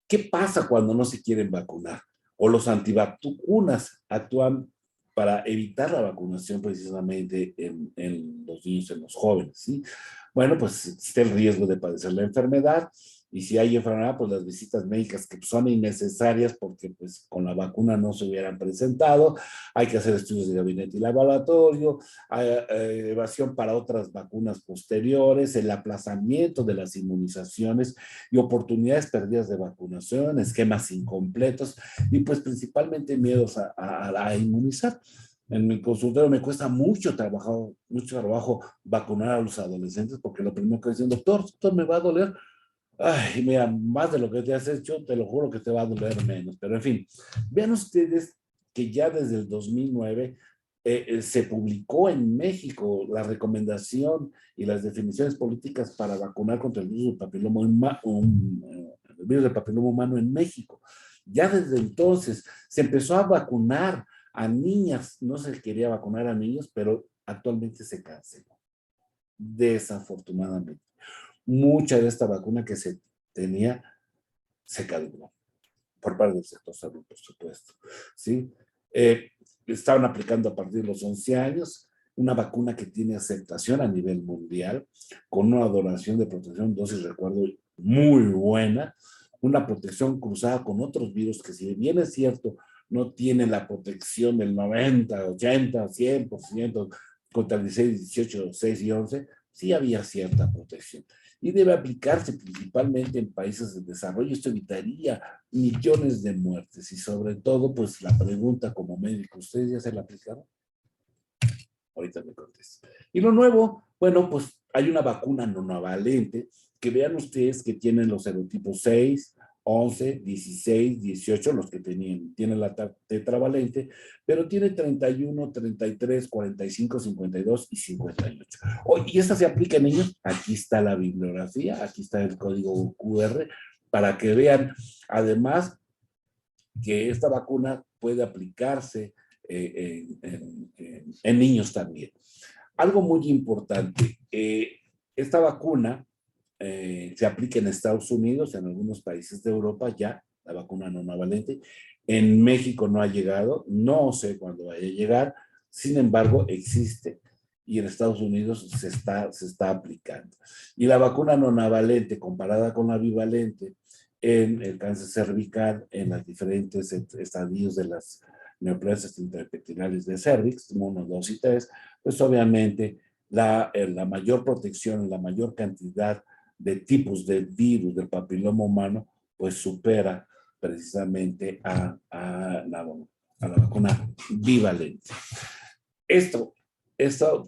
¿qué pasa cuando no se quieren vacunar? O los antivacunas actúan para evitar la vacunación precisamente en los niños, en los jóvenes, ¿sí? Bueno, pues existe el riesgo de padecer la enfermedad, y si hay enfermedad, pues las visitas médicas que son innecesarias porque pues con la vacuna no se hubieran presentado. Hay que hacer estudios de gabinete y laboratorio, evasión para otras vacunas posteriores, el aplazamiento de las inmunizaciones y oportunidades perdidas de vacunación, esquemas incompletos y pues principalmente miedos a inmunizar. En mi consultorio me cuesta mucho trabajo vacunar a los adolescentes, porque lo primero que dicen, doctor, me va a doler. Ay, mira, más de lo que te has hecho, te lo juro que te va a doler menos. Pero en fin, vean ustedes que ya desde el 2009 se publicó en México la recomendación y las definiciones políticas para vacunar contra el virus del papiloma humano en México. Ya desde entonces se empezó a vacunar a niñas, no se quería vacunar a niños, pero actualmente se canceló, desafortunadamente. Mucha de esta vacuna que se tenía se caducó por parte del sector salud, por supuesto, ¿sí? Estaban aplicando a partir de los 11 años una vacuna que tiene aceptación a nivel mundial, con una donación de protección, dosis, recuerdo, muy buena, una protección cruzada con otros virus que, si bien es cierto, no tienen la protección del 90, 80, 100% contra el 16, 18, 6 y 11, sí había cierta protección. Y debe aplicarse principalmente en países de desarrollo. Esto evitaría millones de muertes. Y sobre todo, pues la pregunta como médico, ¿ustedes ya se la aplicaron? Ahorita me contesto. Y lo nuevo, bueno, pues hay una vacuna nonavalente que vean ustedes que tienen los serotipos 6, 11, 16, 18, los que tienen la tetravalente, pero tiene 31, 33, 45, 52 y 58. Y esta se aplica en niños. Aquí está la bibliografía, aquí está el código QR, para que vean, además, que esta vacuna puede aplicarse en niños también. Algo muy importante, esta vacuna se aplica en Estados Unidos, en algunos países de Europa ya, la vacuna nonavalente. En México no ha llegado, no sé cuándo vaya a llegar, sin embargo existe y en Estados Unidos se está aplicando. Y la vacuna nonavalente comparada con la bivalente en el cáncer cervical, en los diferentes estadios de las neoplasias intraepiteliales de cervix, 1, 2 y 3, pues obviamente la mayor protección, la mayor cantidad de tipos de virus del papiloma humano, pues supera precisamente a la vacuna bivalente. Esto,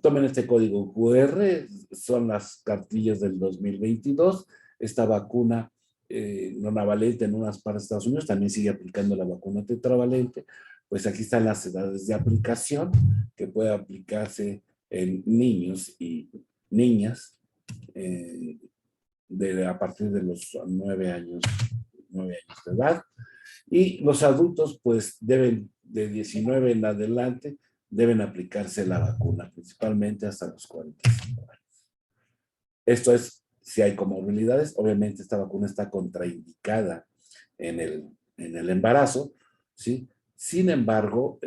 tomen este código QR, son las cartillas del 2022, esta vacuna nonavalente en unas partes de Estados Unidos, también sigue aplicando la vacuna tetravalente, pues aquí están las edades de aplicación, que puede aplicarse en niños y niñas, a partir de los 9 años de edad. Y los adultos, pues, deben, de 19 en adelante, deben aplicarse la vacuna, principalmente hasta los 45 años. Esto es, si hay comorbilidades, obviamente esta vacuna está contraindicada en el embarazo, ¿sí? Sin embargo,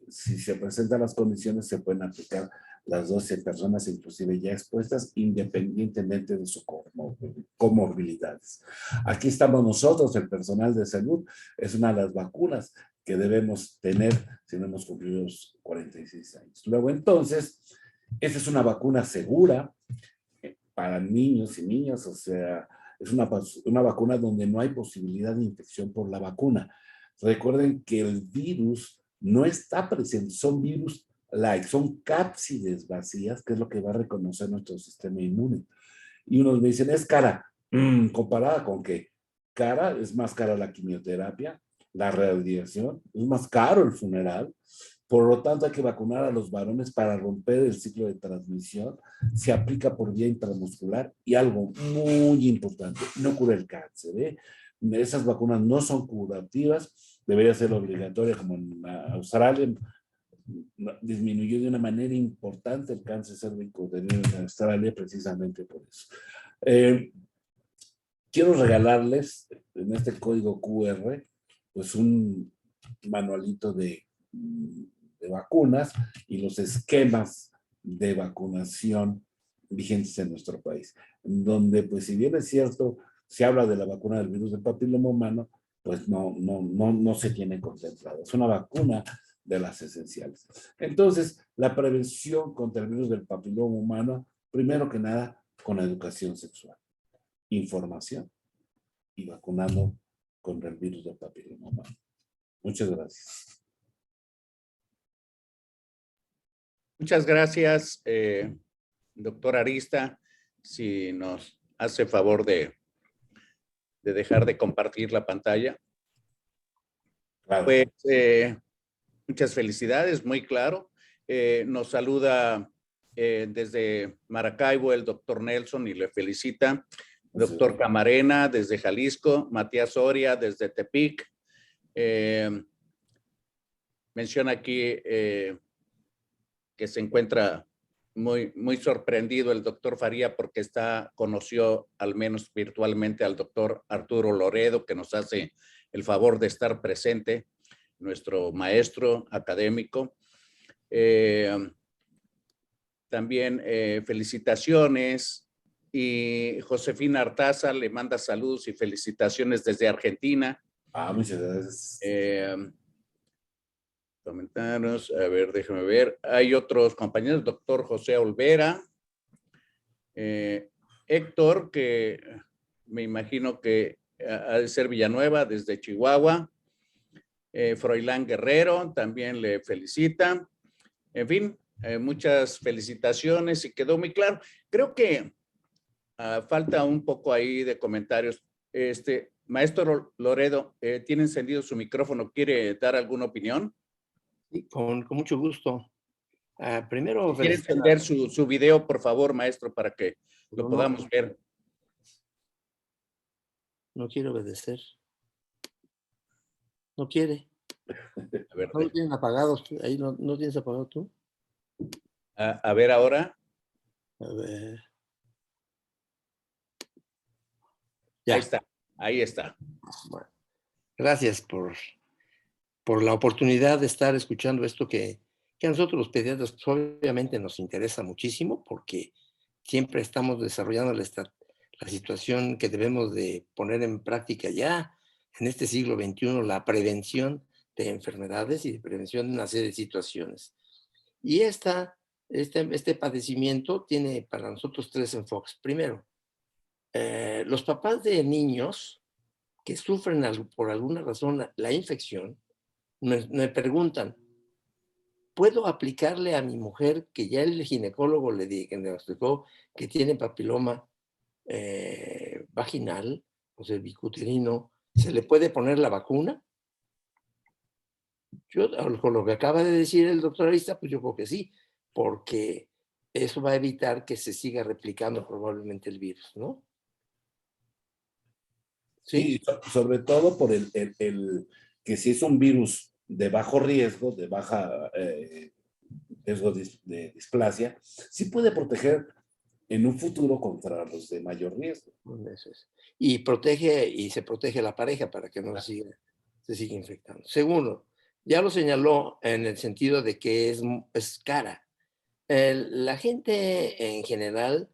si se presentan las condiciones, se pueden aplicar las 12 personas inclusive ya expuestas, independientemente de sus comorbilidades. Aquí estamos nosotros, el personal de salud, es una de las vacunas que debemos tener si no hemos cumplido los 46 años. Luego, entonces, esta es una vacuna segura para niños y niñas, o sea, es una vacuna donde no hay posibilidad de infección por la vacuna. Recuerden que el virus no está presente, son virus light, son cápsides vacías, que es lo que va a reconocer nuestro sistema inmune. Y unos me dicen, es cara. ¿Comparada con qué? Cara, es más cara la quimioterapia, la radiación, es más caro el funeral. Por lo tanto, hay que vacunar a los varones para romper el ciclo de transmisión. Se aplica por vía intramuscular y algo muy importante, no cura el cáncer, ¿eh? Esas vacunas no son curativas, debería ser obligatoria como en Australia. Disminuyó de una manera importante el cáncer cérvico en Australia precisamente por eso. Quiero regalarles en este código QR pues un manualito de vacunas y los esquemas de vacunación vigentes en nuestro país, donde pues si bien es cierto, se habla de la vacuna del virus del papiloma humano, pues no se tiene contemplado. Es una vacuna de las esenciales. Entonces, la prevención contra el virus del papiloma humano, primero que nada, con la educación sexual, información y vacunando contra el virus del papiloma humano. Muchas gracias. Muchas gracias, doctor Arista. Si nos hace favor de dejar de compartir la pantalla. Claro. Pues muchas felicidades, muy claro. Nos saluda desde Maracaibo el doctor Nelson y le felicita. Doctor Camarena desde Jalisco, Matías Soria desde Tepic. Menciona aquí que se encuentra muy sorprendido el doctor Faría porque conoció al menos virtualmente al doctor Arturo Loredo, que nos hace el favor de estar presente, nuestro maestro académico. También felicitaciones, y Josefina Artaza le manda saludos y felicitaciones desde Argentina. Muchas gracias. Comentarios, a ver, déjame ver. Hay otros compañeros, doctor José Olvera, Héctor, que me imagino que ha de ser Villanueva, desde Chihuahua. Froilán Guerrero también le felicita. En fin, muchas felicitaciones y quedó muy claro. Creo que falta un poco ahí de comentarios. Maestro Loredo, tiene encendido su micrófono. ¿Quiere dar alguna opinión? Sí, con mucho gusto. Primero, Si quiere felicitar encender su video, por favor, maestro, para que lo no, podamos ver. no quiere obedecer. No quiere. A ver, No lo tienen apagado. Ahí no tienes apagado tú. a ver ahora. A ver. Ahí Ya. está, ahí está. Bueno, gracias por la oportunidad de estar escuchando esto que a nosotros los pediatras pues, obviamente nos interesa muchísimo porque siempre estamos desarrollando la situación que debemos de poner en práctica ya en este siglo XXI, la prevención de enfermedades y de prevención de una serie de situaciones. Y este padecimiento tiene para nosotros tres enfoques. Primero, los papás de niños que sufren por alguna razón la infección me preguntan, ¿puedo aplicarle a mi mujer que ya el ginecólogo le diagnosticó que tiene papiloma vaginal, o sea, bicuterino, ¿se le puede poner la vacuna? Yo, con lo que acaba de decir el doctor Arista, pues yo creo que sí, porque eso va a evitar que se siga replicando probablemente el virus, ¿no? Sí, ¿Sí? sobre todo por que si es un virus de bajo riesgo, de baja riesgo de displasia, sí puede proteger en un futuro contra los de mayor riesgo. Eso es. Y se protege a la pareja para que no se siga infectando. Segundo, ya lo señaló en el sentido de que es cara. La gente en general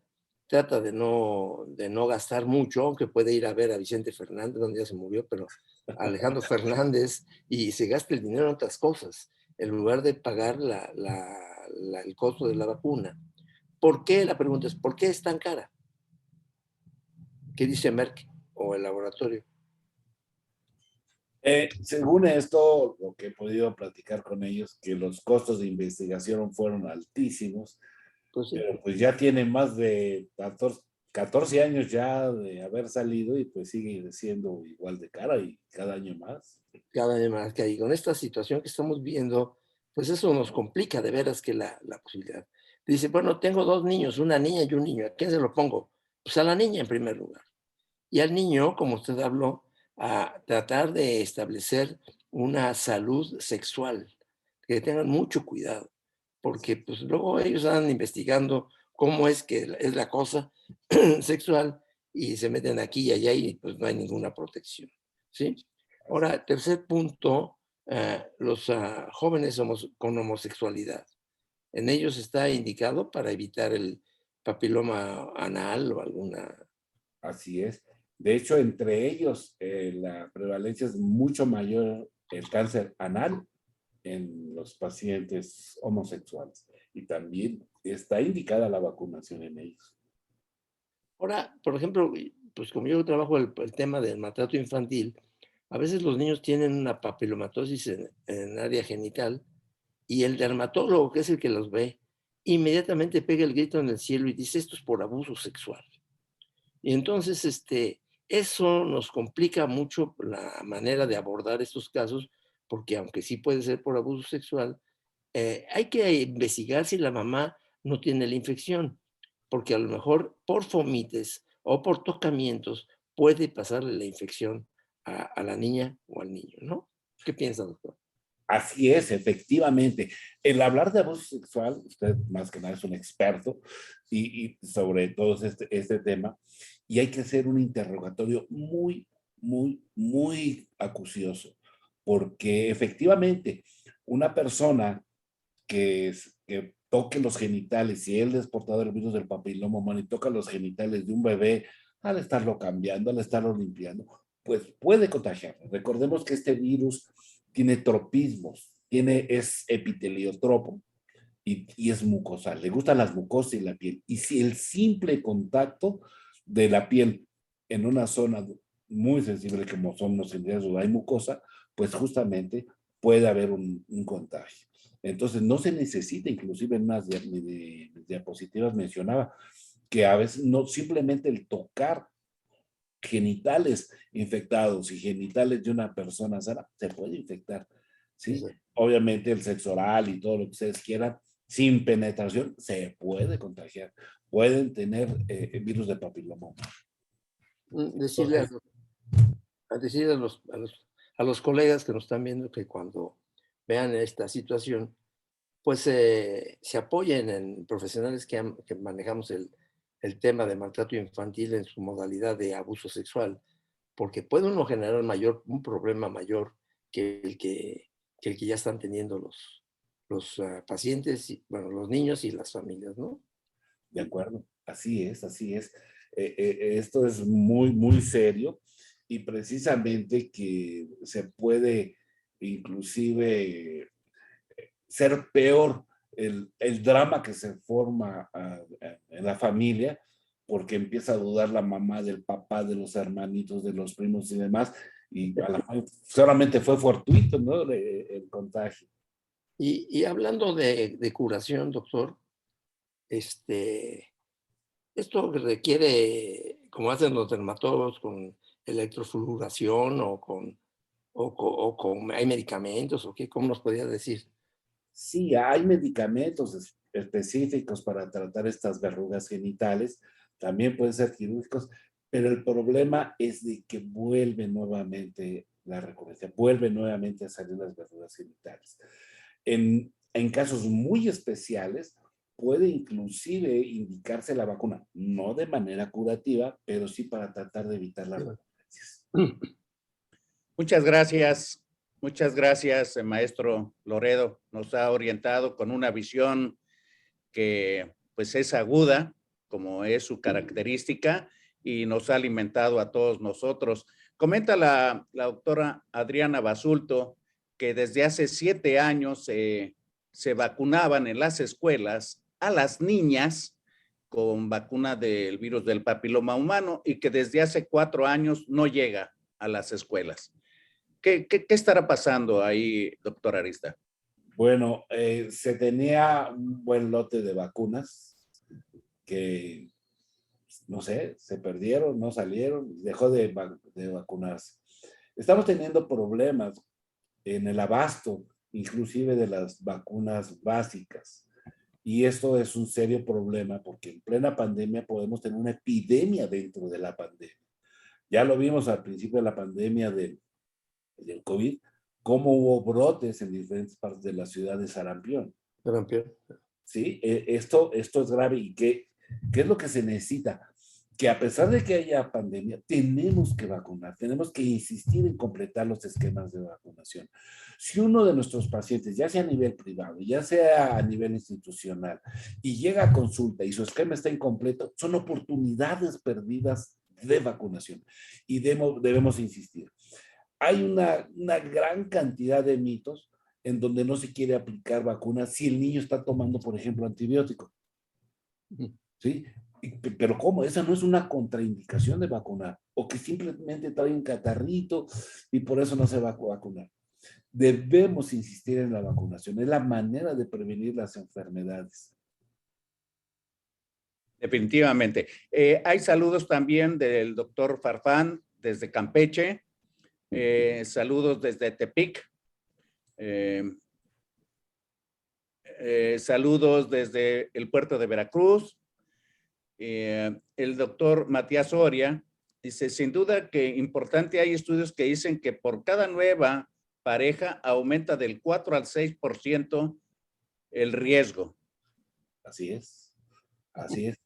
trata de no gastar mucho, aunque puede ir a ver a Vicente Fernández, donde ya se murió, pero a Alejandro Fernández, y se gasta el dinero en otras cosas, en lugar de pagar el costo de la vacuna. ¿Por qué? La pregunta es, ¿por qué es tan cara? ¿Qué dice Merck o el laboratorio? Según esto, lo que he podido platicar con ellos, que los costos de investigación fueron altísimos, Pues sí, pero pues ya tiene más de 14 años ya de haber salido y pues sigue siendo igual de cara y cada año más. cada vez más que hay. Con esta situación que estamos viendo, pues eso nos complica de veras que la posibilidad. Dice, bueno, tengo dos niños, una niña y un niño. ¿A quién se lo pongo? Pues a la niña en primer lugar. Y al niño, como usted habló, a tratar de establecer una salud sexual, que tengan mucho cuidado, porque pues luego ellos andan investigando cómo es que es la cosa sexual y se meten aquí y allá y pues no hay ninguna protección, ¿sí? Ahora, tercer punto, los jóvenes con homosexualidad. En ellos está indicado para evitar el papiloma anal o alguna. Así es. De hecho, entre ellos, la prevalencia es mucho mayor el cáncer anal en los pacientes homosexuales. Y también está indicada la vacunación en ellos. Ahora, por ejemplo, pues como yo trabajo el tema del maltrato infantil, a veces los niños tienen una papilomatosis en área genital y el dermatólogo, que es el que los ve, inmediatamente pega el grito en el cielo y dice, esto es por abuso sexual. Y entonces, eso nos complica mucho la manera de abordar estos casos, porque aunque sí puede ser por abuso sexual, hay que investigar si la mamá no tiene la infección, porque a lo mejor por fomites o por tocamientos puede pasarle la infección a la niña o al niño, ¿no? ¿Qué piensa, doctor? Así es, efectivamente. El hablar de abuso sexual, usted más que nada es un experto y sobre todo este tema, y hay que hacer un interrogatorio muy, muy, muy acucioso, porque efectivamente una persona que toque los genitales, si él es portador del virus del papiloma humano y toca los genitales de un bebé, al estarlo cambiando, al estarlo limpiando, pues puede contagiarlo. Recordemos que este virus tiene tropismos, es epiteliotropo y es mucosal. Le gustan las mucosas y la piel. Y si el simple contacto de la piel en una zona muy sensible como son los genitales donde hay mucosa, pues justamente puede haber un contagio. Entonces no se necesita, inclusive en unas diapositivas mencionaba, que a veces no simplemente el tocar genitales infectados y genitales de una persona sana, se puede infectar, ¿sí? Sí. Obviamente el sexo oral y todo lo que ustedes quieran, sin penetración, se puede contagiar. Pueden tener virus de papiloma humano. Decirle Entonces, a decir a los colegas que nos están viendo que cuando vean esta situación, pues se apoyen en profesionales que manejamos el tema de maltrato infantil en su modalidad de abuso sexual, porque puede uno generar un problema mayor que el que ya están teniendo los pacientes, bueno, los niños y las familias, ¿no? de acuerdo, así es, así es. Esto es muy, muy serio y precisamente que se puede inclusive ser peor el drama que se forma en la familia, porque empieza a dudar la mamá del papá, de los hermanitos, de los primos y demás, y solamente fue fortuito, ¿no? El contagio. Y hablando de curación, doctor, este, esto requiere, como hacen los dermatólogos, con electrofluoración o con hay medicamentos o qué, ¿cómo nos podría decir? Sí, hay medicamentos específicos para tratar estas verrugas genitales, también pueden ser quirúrgicos, pero el problema es de que vuelve nuevamente la recurrencia, vuelve nuevamente a salir las verrugas genitales. En casos muy especiales, puede inclusive indicarse la vacuna, no de manera curativa, pero sí para tratar de evitar las recurrencias. Muchas gracias, maestro Loredo. Nos ha orientado con una visión que pues es aguda, como es su característica, y nos ha alimentado a todos nosotros. Comenta la doctora Adriana Basulto que desde hace 7 años se vacunaban en las escuelas a las niñas con vacuna del virus del papiloma humano y que desde hace 4 años no llega a las escuelas. ¿Qué estará pasando ahí, doctor Arista? Bueno, se tenía un buen lote de vacunas que, no sé, se perdieron, no salieron, dejó de vacunarse. Estamos teniendo problemas en el abasto, inclusive de las vacunas básicas. Y esto es un serio problema porque en plena pandemia podemos tener una epidemia dentro de la pandemia. Ya lo vimos al principio de la pandemia del COVID, cómo hubo brotes en diferentes partes de la ciudad de sarampión. Sarampión. ¿Sí? Esto es grave. ¿Y qué es lo que se necesita? Que a pesar de que haya pandemia, tenemos que vacunar, tenemos que insistir en completar los esquemas de vacunación. Si uno de nuestros pacientes, ya sea a nivel privado, ya sea a nivel institucional, y llega a consulta y su esquema está incompleto, son oportunidades perdidas de vacunación y debemos insistir. Hay una gran cantidad de mitos en donde no se quiere aplicar vacunas si el niño está tomando, por ejemplo, antibiótico. ¿Sí? Pero ¿cómo? Esa no es una contraindicación de vacunar. O que simplemente trae un catarrito y por eso no se va a vacunar. Debemos insistir en la vacunación. Es la manera de prevenir las enfermedades. Definitivamente. Hay saludos también del doctor Farfán desde Campeche. Saludos desde Tepic. Saludos desde el puerto de Veracruz. El doctor Matías Soria dice, sin duda que importante, hay estudios que dicen que por cada nueva pareja aumenta del 4 al 6% el riesgo. Así es, así es.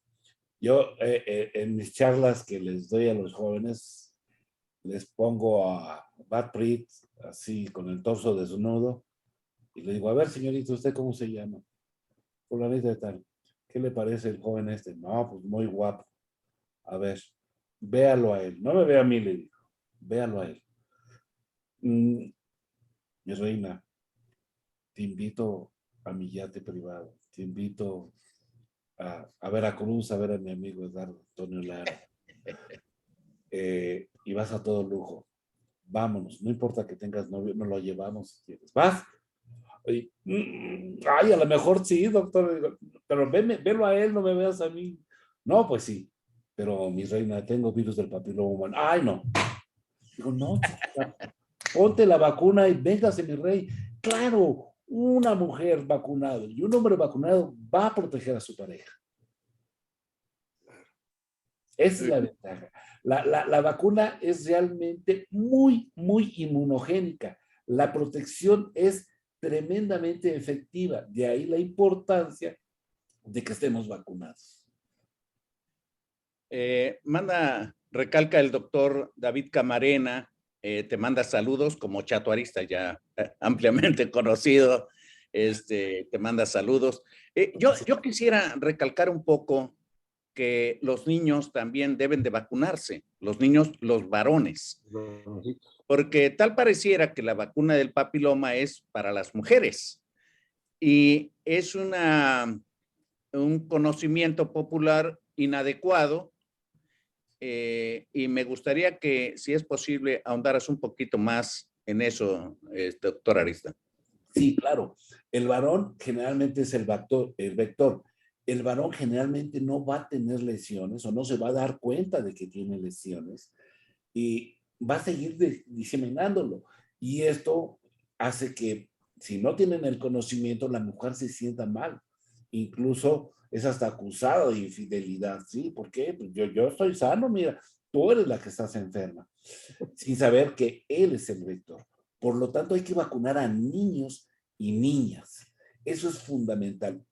Yo en mis charlas que les doy a los jóvenes, les pongo a Brad Pitt así con el torso desnudo y le digo, a ver señorita, ¿usted cómo se llama? Fulanita de tal. ¿Qué le parece el joven este? No, pues muy guapo. A ver, véalo a él. No me vea a mí, le digo. Véalo a él. Mi reina, te invito a mi yate privado. Te invito a Veracruz, a ver a mi amigo Eduardo Antonio Lara. Y vas a todo lujo. Vámonos, no importa que tengas novio, nos lo llevamos si quieres. ¿Vas? Ay, a lo mejor sí, doctor, pero velo a él, no me veas a mí. No, pues sí, pero mi reina, tengo virus del papiloma humano. Ay, no. Digo, no, chiquita, ponte la vacuna y véngase, mi rey. Claro, una mujer vacunada y un hombre vacunado va a proteger a su pareja. Esa es la ventaja. La vacuna es realmente muy, muy inmunogénica. La protección es tremendamente efectiva. De ahí la importancia de que estemos vacunados. Recalca el doctor David Camarena, te manda saludos como chatuarista ya ampliamente conocido, te manda saludos. Yo quisiera recalcar un poco que los niños también deben de vacunarse, los niños, los varones, porque tal pareciera que la vacuna del papiloma es para las mujeres y es un conocimiento popular inadecuado. Y me gustaría que, si es posible, ahondaras un poquito más en eso, doctor Arista. Sí, claro. El varón generalmente es el vector. El varón generalmente no va a tener lesiones o no se va a dar cuenta de que tiene lesiones y va a seguir diseminándolo. Y esto hace que, si no tienen el conocimiento, la mujer se sienta mal. Incluso es hasta acusado de infidelidad. ¿Sí? ¿Por qué? Pues yo estoy sano, mira, tú eres la que estás enferma. Sin saber que él es el vector. Por lo tanto, hay que vacunar a niños y niñas. Eso es fundamental.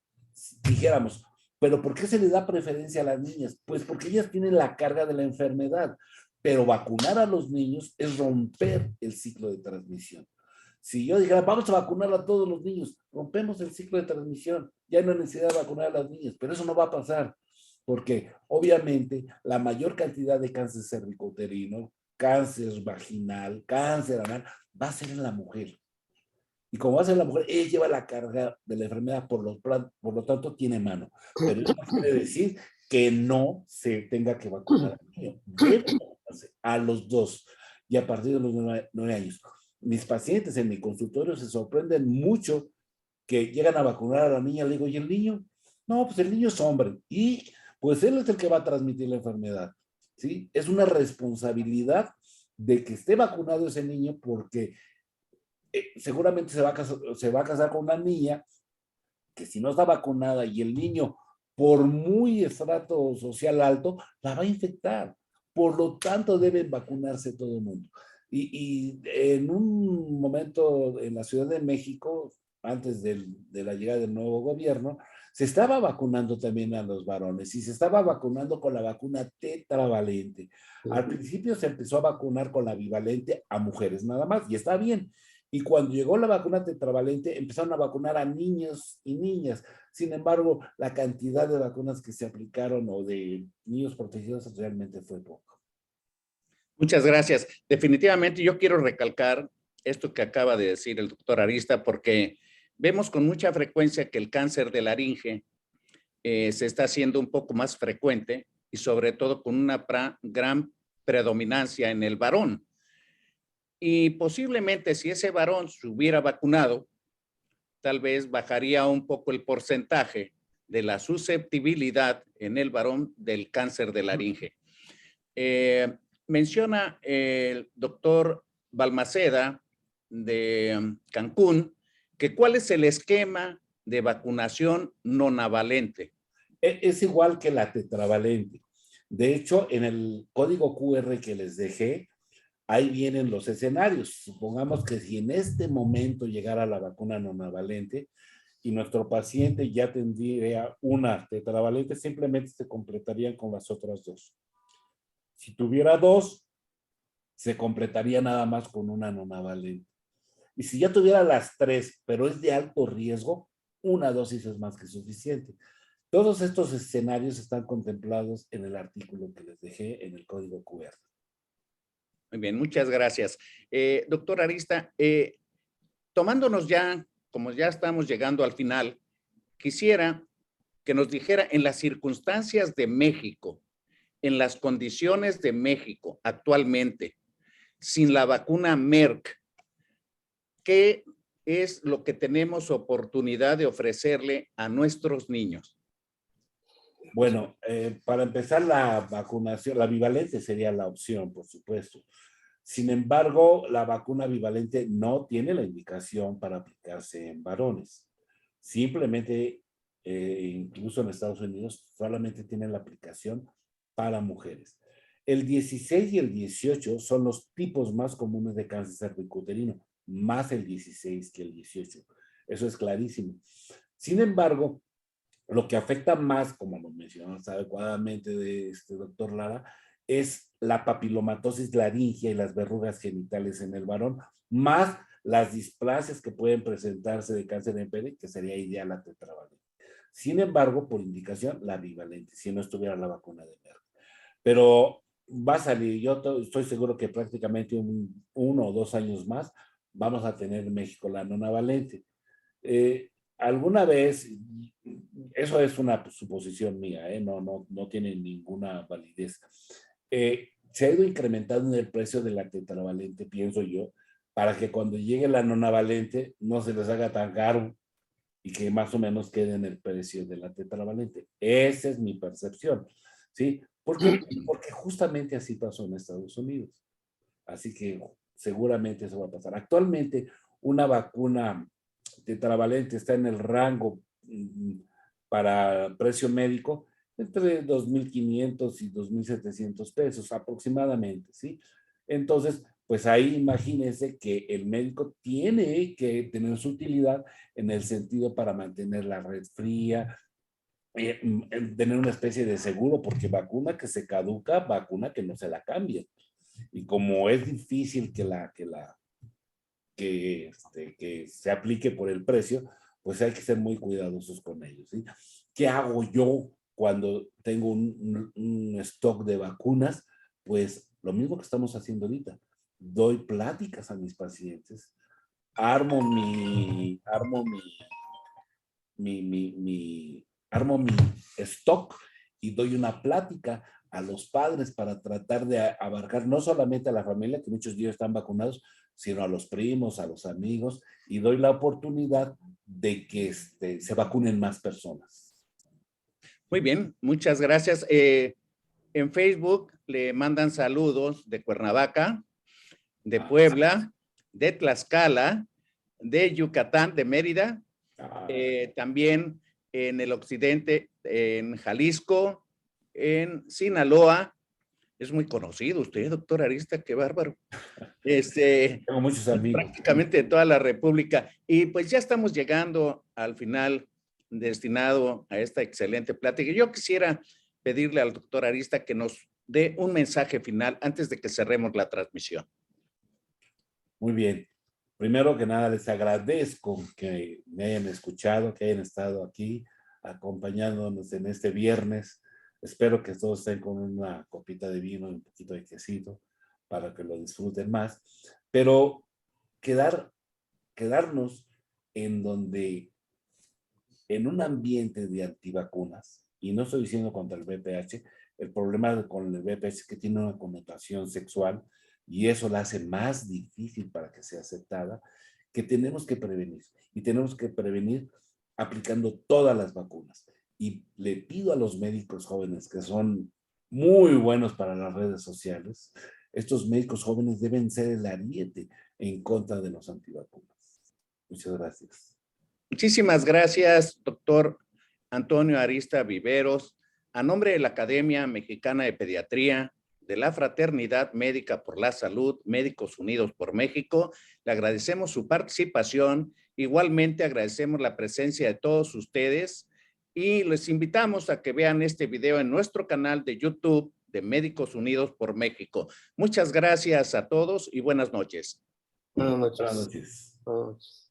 Dijéramos, ¿pero por qué se le da preferencia a las niñas? Pues porque ellas tienen la carga de la enfermedad. Pero vacunar a los niños es romper el ciclo de transmisión. Si yo dijera, vamos a vacunar a todos los niños, rompemos el ciclo de transmisión. Ya no hay necesidad de vacunar a las niñas, pero eso no va a pasar. Porque obviamente la mayor cantidad de cáncer cervicouterino, cáncer vaginal, cáncer anal, va a ser en la mujer. Y como va a ser la mujer, ella lleva la carga de la enfermedad, por lo tanto tiene mano. Pero eso no quiere decir que no se tenga que vacunar al niño. Debe vacunarse a los dos y a partir de los 9 años. Mis pacientes en mi consultorio se sorprenden mucho que llegan a vacunar a la niña. Le digo, ¿y el niño? No, pues el niño es hombre y pues él es el que va a transmitir la enfermedad. ¿Sí? Es una responsabilidad de que esté vacunado ese niño porque seguramente se va a casar con una niña que si no está vacunada y el niño, por muy estrato social alto, la va a infectar. Por lo tanto, deben vacunarse todo el mundo. Y en un momento en la Ciudad de México, antes de la llegada del nuevo gobierno, se estaba vacunando también a los varones y se estaba vacunando con la vacuna tetravalente. Al principio se empezó a vacunar con la bivalente a mujeres nada más y está bien. Y cuando llegó la vacuna tetravalente, empezaron a vacunar a niños y niñas. Sin embargo, la cantidad de vacunas que se aplicaron o de niños protegidos realmente fue poco. Muchas gracias. Definitivamente yo quiero recalcar esto que acaba de decir el doctor Arista, porque vemos con mucha frecuencia que el cáncer de laringe se está haciendo un poco más frecuente y sobre todo con una gran predominancia en el varón. Y posiblemente si ese varón se hubiera vacunado, tal vez bajaría un poco el porcentaje de la susceptibilidad en el varón del cáncer de laringe. Menciona el doctor Balmaceda de Cancún que cuál es el esquema de vacunación nonavalente. Es igual que la tetravalente. De hecho, en el código QR que les dejé, ahí vienen los escenarios. Supongamos que si en este momento llegara la vacuna nonavalente y nuestro paciente ya tendría una tetravalente, simplemente se completarían con las otras dos. Si tuviera dos, se completaría nada más con una nonavalente. Y si ya tuviera las tres, pero es de alto riesgo, una dosis es más que suficiente. Todos estos escenarios están contemplados en el artículo que les dejé en el código QR. Muy bien, muchas gracias. Doctor Arista, tomándonos ya, como ya estamos llegando al final, quisiera que nos dijera en las circunstancias de México, en las condiciones de México actualmente, sin la vacuna Merck, ¿qué es lo que tenemos oportunidad de ofrecerle a nuestros niños? Bueno, para empezar la vacunación, la bivalente sería la opción, por supuesto. Sin embargo, la vacuna bivalente no tiene la indicación para aplicarse en varones. Simplemente, incluso en Estados Unidos, solamente tiene la aplicación para mujeres. El 16 y el 18 son los tipos más comunes de cáncer cervicuterino, más el 16 que el 18. Eso es clarísimo. Sin embargo, lo que afecta más, como lo mencionamos adecuadamente de doctor Lara, es la papilomatosis laringia y las verrugas genitales en el varón, más las displasias que pueden presentarse de cáncer de pene, que sería ideal la tetravalente. Sin embargo, por indicación, la bivalente, si no estuviera la vacuna de Merck. Pero va a salir, yo estoy seguro que prácticamente 1 o 2 años más vamos a tener en México la nonavalente. Alguna vez, eso es una suposición mía, no tiene ninguna validez. Se ha ido incrementando el precio de la tetravalente, pienso yo, para que cuando llegue la nonavalente no se les haga tan caro y que más o menos quede en el precio de la tetravalente. Esa es mi percepción, ¿sí? ¿Por qué? Porque justamente así pasó en Estados Unidos. Así que seguramente eso va a pasar. Actualmente, una vacuna tetravalente está en el rango para precio médico entre 2,500 y 2,700 pesos aproximadamente, ¿sí? Entonces, pues ahí imagínense que el médico tiene que tener su utilidad en el sentido para mantener la red fría, tener una especie de seguro, porque vacuna que se caduca, vacuna que no se la cambia. Y como es difícil que se aplique por el precio, pues hay que ser muy cuidadosos con ellos, ¿sí? ¿Qué hago yo cuando tengo un stock de vacunas? Pues lo mismo que estamos haciendo ahorita. Doy pláticas a mis pacientes, armo mi stock y doy una plática a los padres para tratar de abarcar no solamente a la familia, que muchos de ellos están vacunados, sino a los primos, a los amigos, y doy la oportunidad de que se vacunen más personas. Muy bien, muchas gracias. En Facebook le mandan saludos de Cuernavaca, de Puebla, de Tlaxcala, de Yucatán, de Mérida, también en el occidente, en Jalisco, en Sinaloa. Es muy conocido usted, doctor Arista, qué bárbaro. Tengo muchos amigos. Prácticamente de toda la República. Y pues ya estamos llegando al final destinado a esta excelente plática. Yo quisiera pedirle al doctor Arista que nos dé un mensaje final antes de que cerremos la transmisión. Muy bien. Primero que nada, les agradezco que me hayan escuchado, que hayan estado aquí acompañándonos en este viernes. Espero que todos estén con una copita de vino y un poquito de quesito para que lo disfruten más. Pero quedarnos en un ambiente de antivacunas, y no estoy diciendo contra el VPH, el problema con el VPH es que tiene una connotación sexual y eso la hace más difícil para que sea aceptada, que tenemos que prevenir. Y tenemos que prevenir aplicando todas las vacunas. Y le pido a los médicos jóvenes que son muy buenos para las redes sociales, estos médicos jóvenes deben ser el ariete en contra de los antivacunas. Muchas gracias. Muchísimas gracias, doctor Antonio Arista Viveros. A nombre de la Academia Mexicana de Pediatría, de la Fraternidad Médica por la Salud, Médicos Unidos por México, le agradecemos su participación. Igualmente agradecemos la presencia de todos ustedes y les invitamos a que vean este video en nuestro canal de YouTube de Médicos Unidos por México. Muchas gracias a todos y buenas noches. Buenas noches. Buenas noches. Buenas noches.